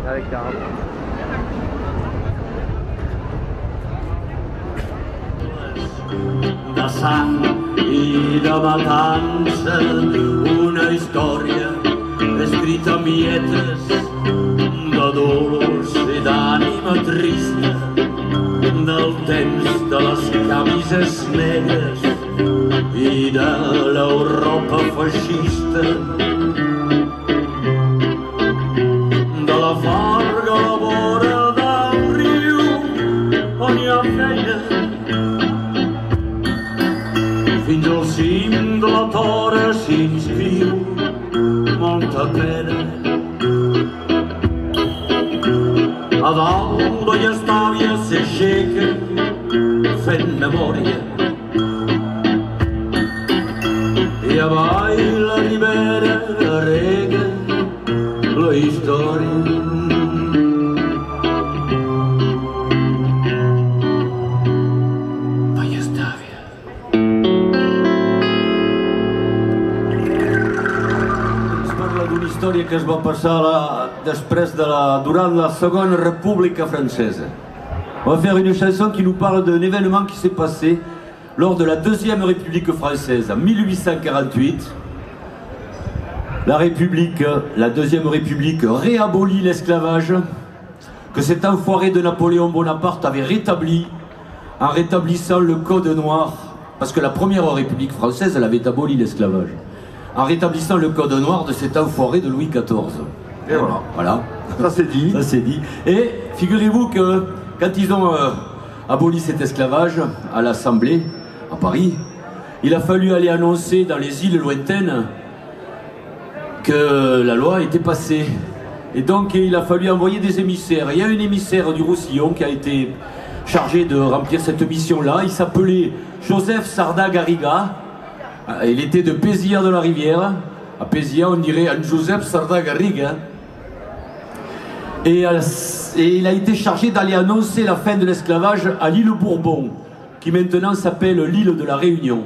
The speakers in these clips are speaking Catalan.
Avec la de sang i de matança, una història escrita a mietes de dolors i d'ànima trista, del temps de les camises negres i de l'Europa feixista, de la farga a la vora del riu on hi ha feina, fins al cim de la tora s'inscriu molta pena. A dalt la història s'aixeca fent memòria i avall la ribera rega la història. Història que es va passar durant la Seconde République française. On va faire une chanson qui nous parle d'un événement qui s'est passé lors de la Deuxième République française en 1848. La Deuxième République réabolit l'esclavage que cet enfoiré de Napoléon Bonaparte avait rétabli en rétablissant le Code noir, parce que la Première République française, elle avait aboli l'esclavage, en rétablissant le code noir de cet enfoiré de Louis XIV. Et voilà. Voilà. Ça c'est dit. Ça c'est dit. Et figurez-vous que quand ils ont aboli cet esclavage à l'Assemblée, à Paris, il a fallu aller annoncer dans les îles lointaines que la loi était passée. Et donc il a fallu envoyer des émissaires. Il y a un émissaire du Roussillon qui a été chargé de remplir cette mission-là. Il s'appelait Joseph Sarda Garriga. Il était de Pézilla de la Rivière. À Pézilla, on dirait un Joseph Sarda Garriga. Et il a été chargé d'aller annoncer la fin de l'esclavage à l'île Bourbon, qui maintenant s'appelle l'île de la Réunion.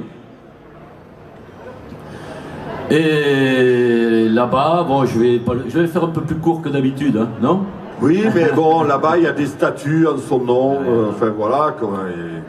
Et là-bas, bon, je vais faire un peu plus court que d'habitude, hein, non? Oui, mais bon, là-bas, il y a des statues en son nom, enfin voilà,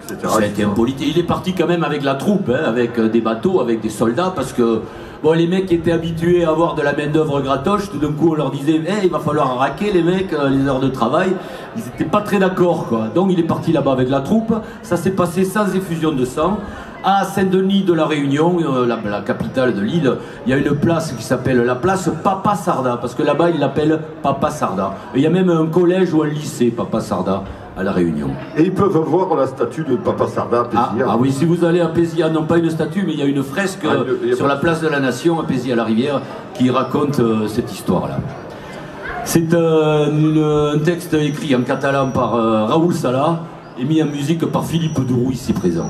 etc. Ça a été un politique. Il est parti quand même avec la troupe, hein, avec des bateaux, avec des soldats, parce que bon, les mecs étaient habitués à avoir de la main-d'œuvre gratoche. Tout d'un coup, on leur disait il va falloir raquer les mecs, les heures de travail. Ils n'étaient pas très d'accord, quoi. Donc, il est parti là-bas avec la troupe. Ça s'est passé sans effusion de sang. À Saint-Denis de la Réunion, la capitale de l'île, il y a une place qui s'appelle la place Papa Sarda, parce que là-bas, ils l'appellent Papa Sarda. Et il y a même un collège ou un lycée Papa Sarda à la Réunion. Et ils peuvent voir la statue de Papa Sarda à Pézilla. Ah oui, si vous allez à Pézilla, non pas une statue, mais il y a une fresque sur la place de la Nation à Pézilla-la-Rivière qui raconte cette histoire-là. C'est un texte écrit en catalan par Raoul Sala et mis en musique par Philippe Dourou, ici présent.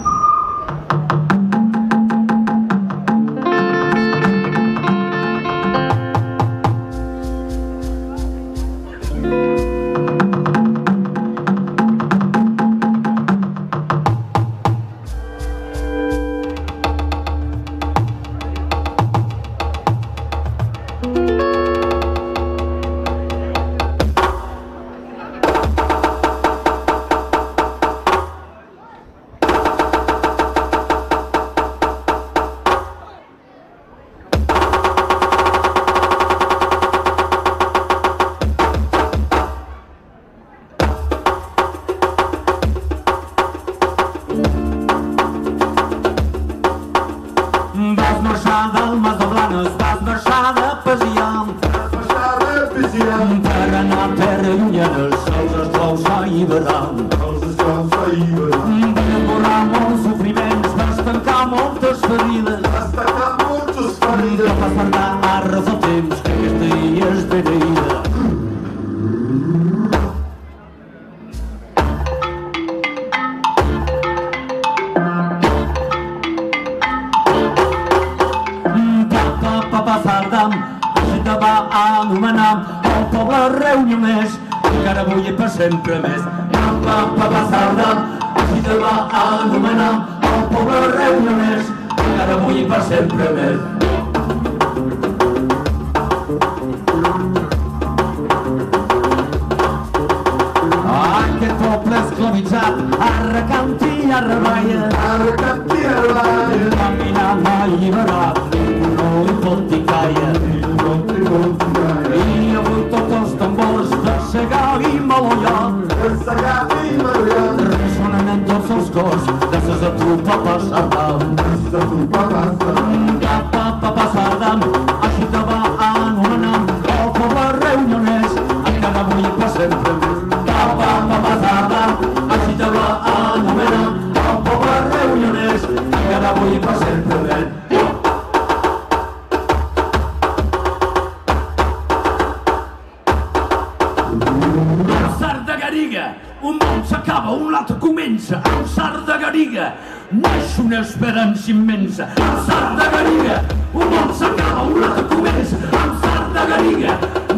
Garriga, un món s'acaba, un altre comença, amb Sart de Garriga neix una esperança immensa. Amb Sart de Garriga, un món s'acaba, un altre comença, amb Sart de Garriga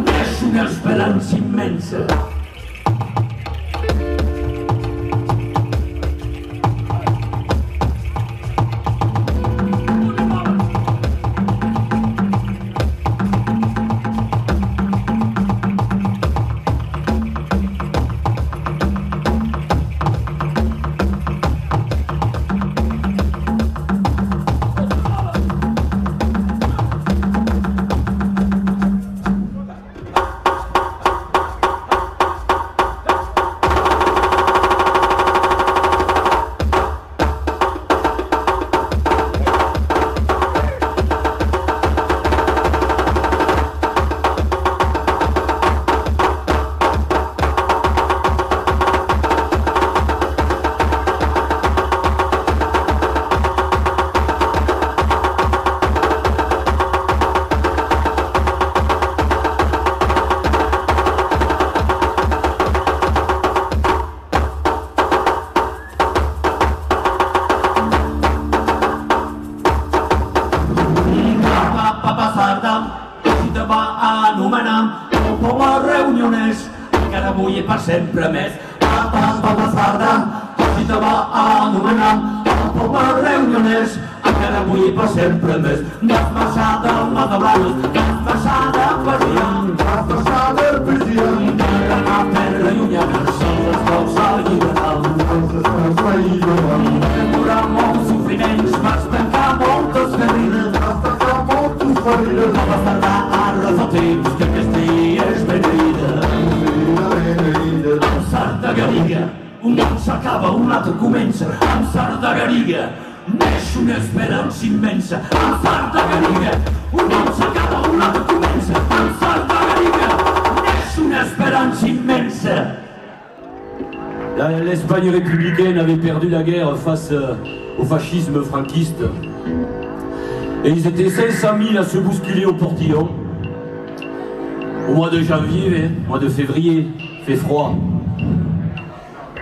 neix una esperança immensa. Sempre més Papa Sarda, si te va anomenar com a reuniones, encara avui per sempre més. Vas passada al Mata Blanc, vas passada prisión, encara a terra llunyana, sols els cops alliberant. Demorar molts sofriments, vas tancar moltes ferides, no vas tardar a resar temps que aquest dia és beneïda. Amb Sart de Garriga, un món s'acaba, un altre comença. Amb Sart de Garriga neix una esperança immensa. Amb Sart de Garriga, un món s'acaba, un altre comença. Amb Sart de Garriga neix una esperança immensa. L'Espagne républicaine avait perdu la guerre face au fascisme franquiste. Et ils étaient 500 000 à se bousculer au portillon. Au mois de janvier, mois de février, il fait froid.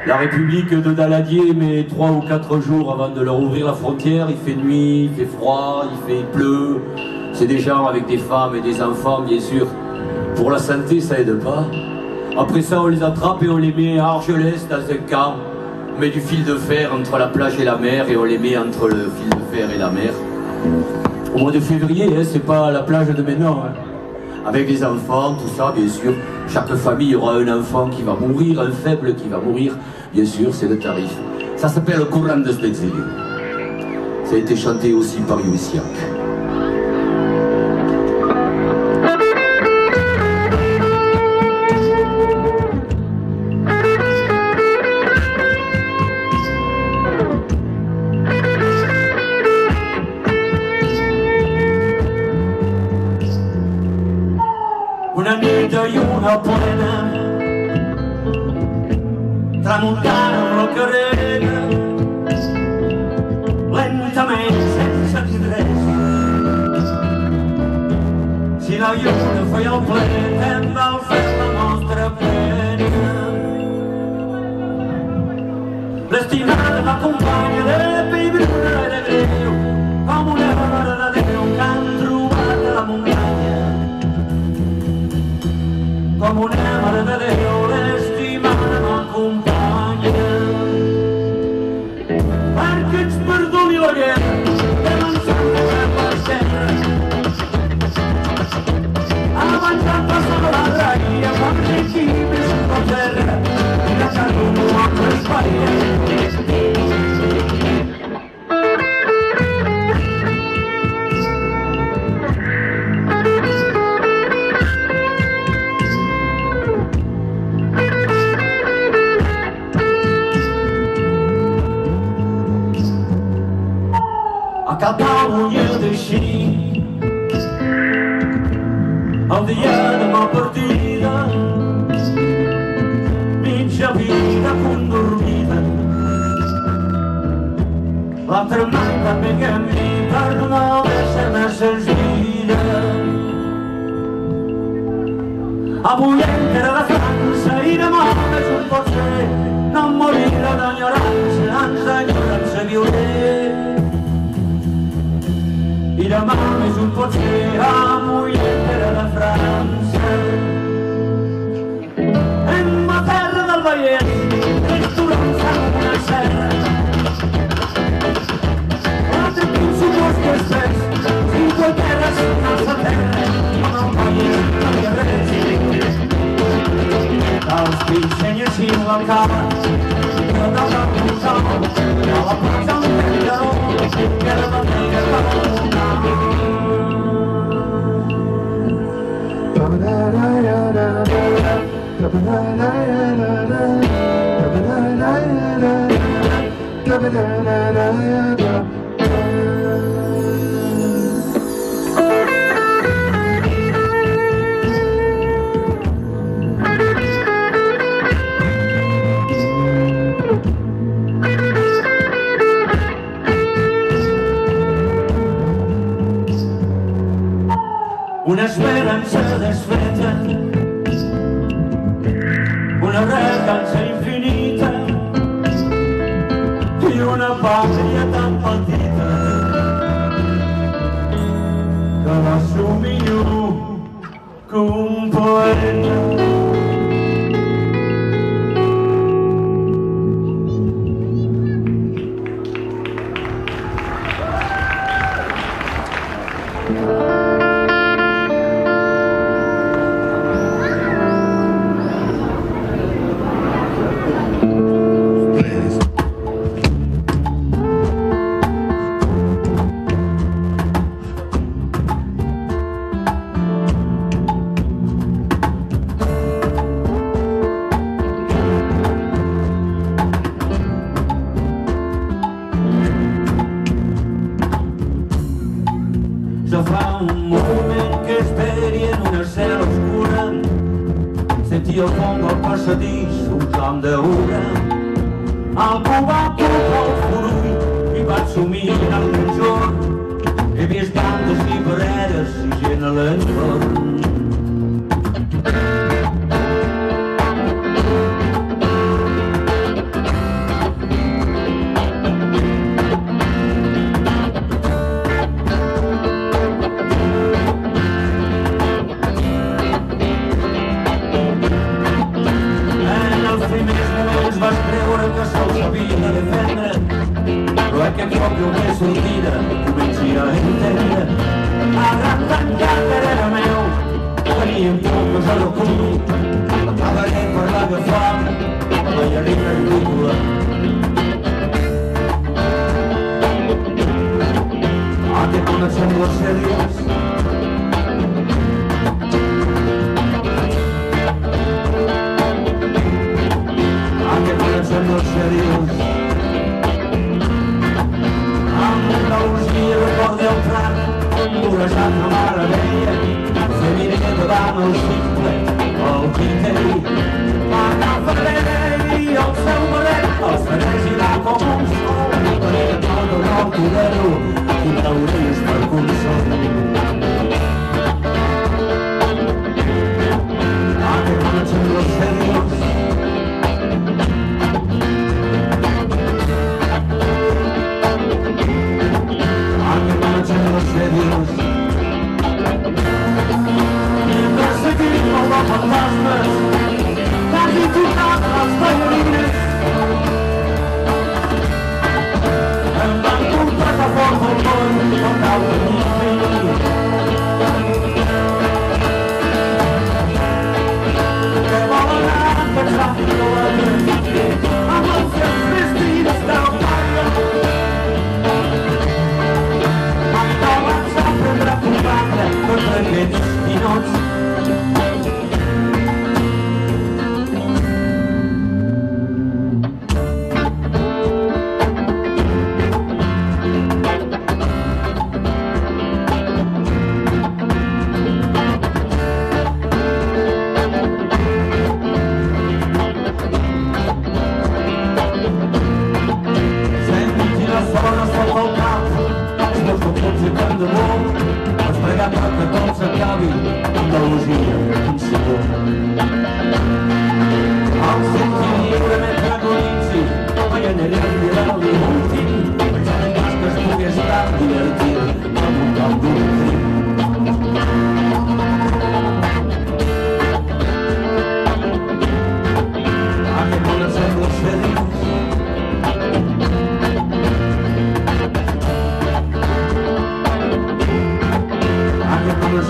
La République de Daladier met 3 ou 4 jours avant de leur ouvrir la frontière. Il fait nuit, il fait froid, il pleut. C'est des gens avec des femmes et des enfants, bien sûr. Pour la santé, ça aide pas. Après ça, on les attrape et on les met à Argelès dans un camp. On met du fil de fer entre la plage et la mer et on les met entre le fil de fer et la mer. Au mois de février, c'est pas la plage de maintenant. Avec les enfants, tout ça, bien sûr. Chaque famille aura un enfant qui va mourir, un faible qui va mourir. Bien sûr, c'est le tarif. Ça s'appelle le Coran de l'exilé. Ça a été chanté aussi par Youssiak. Una nit i una plena, tramuntana amb la carrera, lentament, sense dir res. Si la lluna feia el ple, hem de fer la nostra pena. L'estimada m'acompanya de pibra i de greu, com una mare de Déu que han trobat a la muntanya. Com una mare de Déu, l'estimada m'acompanya. Perquè ets perdoni la guerra, hem encertat per terra. Abans de passar la raia, vam llegir més per terra, i la carro no altre espai. A Catalunya deixi el dia de ma partida, mitja vida condormida. L'altra mà també canvi per no deixar masses vida. Avui encara de França i I demà més un pot ser no morir d'enyorança, ens d'enyorança viuré. I demà més un pot ser amo i Pere de França. En ma terra del Vallès, restaurant una serra, l'altre pinso bosques verds, cinco terres sense terra, amb el Vallès no hi ha res. Els fills senyeixin la cama, que no la posal, que la plaça un penjador, que la bandera va donar. Una esperança desfeta, una recança infinita i una pàtria tan petita que l'assumio com un poeta. Ja fa un moment que esperi en una cel·la oscura, sentia al fons del passadís un clam d'una. Algú va tocar el forull i vaig sumir en el menjor. He vist tantes llibreres i gent a l'entorn. Vas creure que se'l sabia defendre, però aquest cop d'una sortida comenci a entendre. Malgrat tancat que era meu, teníem poques a l'ocul, acabaré per l'agafar la ballarina ridícula. Aquest comencem les sèries, en els seriós. Amb Andalusia recorda el Prat, vorejant la mare veia, feminina davant el simple, el criteri. M'agafaré el seu valer, els farés girar com un sol, per a tot el nou poder-ho, i t'hauries per consol. Que comencen los serios. Los serios. Mientras seguimos los fantasmas, casi todas las ballarines, em van portar a fort del món al cau de mi fill. Que volen anar pensant que la gent amb els seus vestits del palla aprendre a combatre contra aquests ninots. Senti les dones pel del cap, els meus components i tant de molt, els pregat que tot s'acabi, Andalusia, un segon.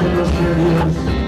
siendo serios.